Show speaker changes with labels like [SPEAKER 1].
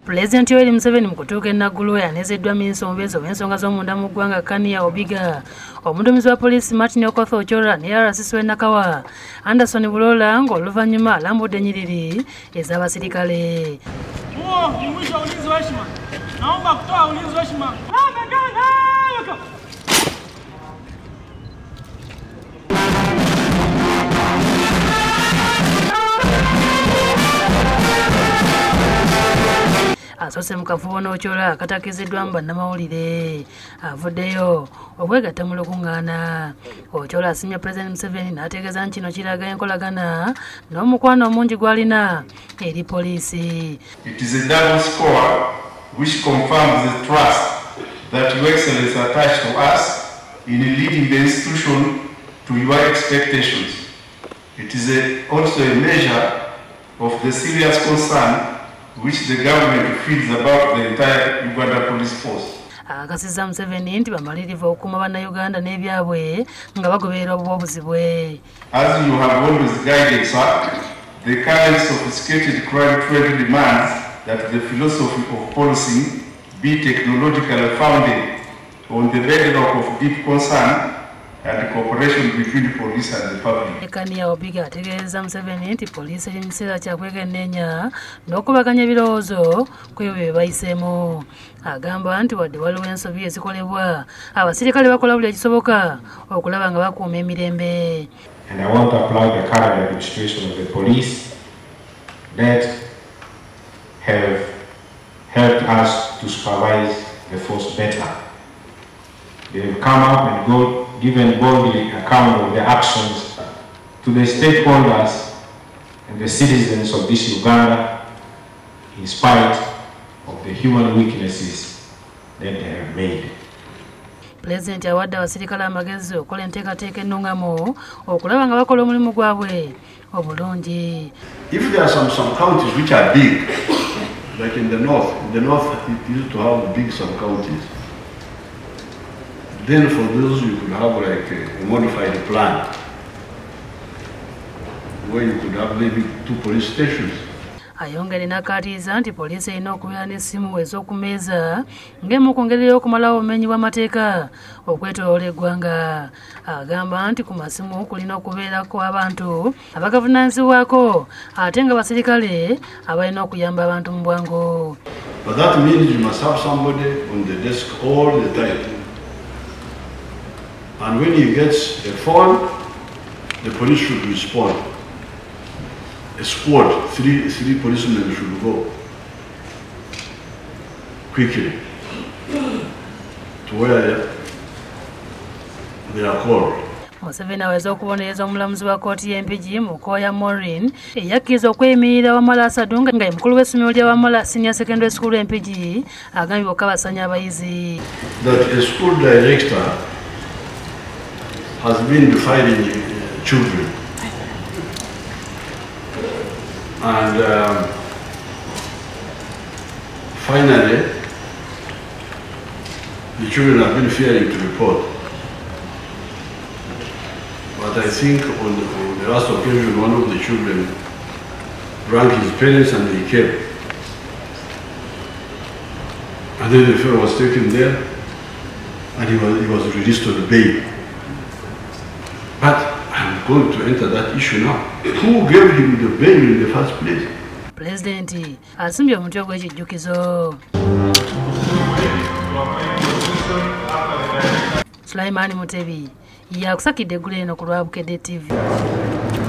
[SPEAKER 1] President Yoweri Museveni mukutuuka Nagulu yanezeddwa minisita omubeezi w'ensonga z'omunda mu ggwanga Kania Obiga, omuduumizi wa poliisi Martin Okoth Ochola ne RCC w'e Nakawa Anderson Bulola ng'oluvannyuma alambudde ennyiriri ez'abasirikale.
[SPEAKER 2] Mwisho ulinzi wa heshima. Naomba kutoa ulinzi wa heshima. Asose mukafubo n'Ochola akatakiziddwa mu bannamawulire avuddeyo okwegatta mu lukuŋŋaana. Ochola asimye President Museveni n'ategeeza nti kino kiraga enkolagana n'omukwano omungi gw'alina eri poliisi.
[SPEAKER 3] It is a double score which confirms the trust that Your Excellency attached to us in leading the institution to your expectations. It is also a measure of the serious concern which the government feels about the entire Uganda police force.
[SPEAKER 1] Akasizza Museveni nti bamalirivu okukuuma bannayuganda n'ebyabwe nga bagoberera obubuuzi bwe.
[SPEAKER 3] As you have always guided, sir, the current sophisticated crime trend demands that the philosophy of policing be technologically founded on the bedrock of deep concern and cooperation between police and the public.
[SPEAKER 1] Kania Obiga ategeeza Museveni nti poliisi eri mu kiseera kya kwekenneenya n'okubaganya ebirowoozo ku ebyo bye bayiseemu. Agamba nti wadde waliwo ensobi ezikolebwa, abasirikale bakola buli ekisoboka okulaba nga bakuuma emirembe.
[SPEAKER 4] And I want to applaud the current administration of the police that have helped us to supervise the force better. They have come up and given boldly account of their actions to the stakeholders and the citizens of this Uganda, in spite of the human weaknesses that they have made.
[SPEAKER 1] President awadde abasirikale amagezi okukola enteekateeka ennungamu okulaba nga bakola omulimu gwabwe obulungi.
[SPEAKER 5] If there are some counties which are big, like in the north it used to have big sub-counties. Then for those you could have like a modified plan where you could have maybe 2 police stations.
[SPEAKER 1] Ayongere n'akkaatiza nti poliisi erina okubeera n'essimu ez'okumeeza ng'emu ku ngeri y'okumalawo obumenyi bw'amateeka okwetooloola eggwanga. Agamba nti ku masimu kulina okubeerako abantu abagavunaanyizibwako ate nga basirikale abalina okuyamba abantu mu bwangu.
[SPEAKER 5] But that means you must have somebody on the desk all the time. And when he gets a phone, the police should respond. A squad, three policemen should go quickly to where they are called.
[SPEAKER 1] Museveni aweze okubonereza omulamuzi wa kkooti y'empigi Mukoya Maureen eyakkiriza okweyimirira Wamala Asadu nga ye mukulu w'essomero lya Wamala Senior Secondary School empigi agambye bokka basanya abayizi.
[SPEAKER 5] That a school director has been defiling children. And finally, the children have been fearing to report. But I think on the last occasion, one of the children rang his parents and they came. And then the fellow was taken there and he was released on bail. But I'm going to enter that issue now. Who gave him the bail in the first place?
[SPEAKER 1] President asimbye omutwe gw'ekijjukizo. Sulaiman Mutebi yakusakidde eggulu eno ku Lwabukedde TV.